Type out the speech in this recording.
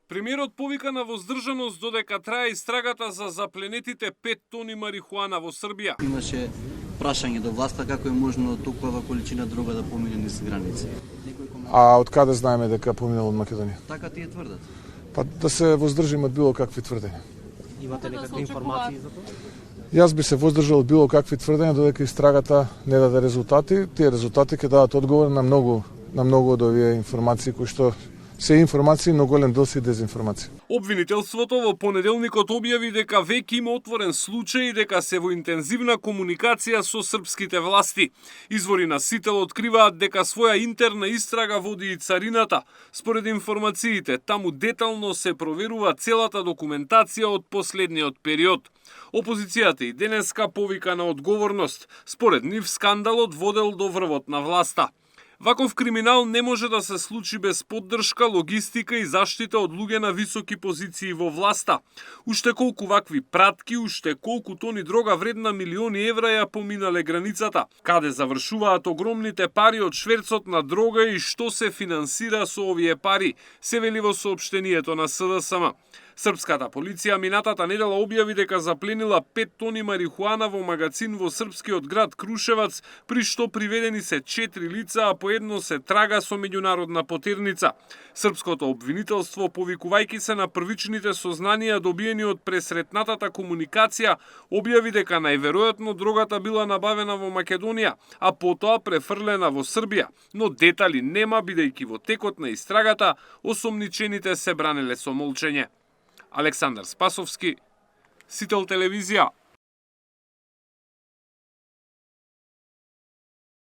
Премиерот повика на воздржаност додека трае истрагата за запленетите 5 тони марихуана во Србија. Имаше прашање до власта како е можно толкова количина дрога да помине низ граница. А од каде знаеме дека поминало од Македонија? Така тие тврдат. Па да се воздржиме од било какви тврдења. Имате некакви информации за тоа? Јас би се воздржал од било какви тврдења додека истрагата не даде резултати. Тие резултати ќе дадат одговор на многу од овие информации кои што се информации, но голем дел се дезинформации. Обвинителството во понеделникот објави дека веќе има отворен случај и дека се во интензивна комуникација со српските власти. Извори на Сител откриваат дека своја интерна истрага води и царината. Според информациите, таму детално се проверува целата документација од последниот период. Опозицијата и денеска повика на одговорност. Според нив скандалот водел до врвот на власта. Ваков криминал не може да се случи без поддршка, логистика и заштита од луѓе на високи позиции во власта. Уште колку вакви пратки, уште колку тони дрога вредна милиони евра ја поминале границата. Каде завршуваат огромните пари од шверцот на дрога и што се финансира со овие пари, се вели во соопштението на СДСМ. Српската полиција минатата недела објави дека запленила 5 тони марихуана во магазин во српскиот град Крушевац, при што приведени се 4 лица, а по едно се трага со меѓународна потерница. Српското обвинителство, повикувајќи се на првичните сознанија добиени од пресретнатата комуникација, објави дека најверојатно дрогата била набавена во Македонија, а потоа префрлена во Србија, но детали нема бидејќи во текот на истрагата осомничените се бранеле со молчење. Александар Спасовски, Сител телевизија.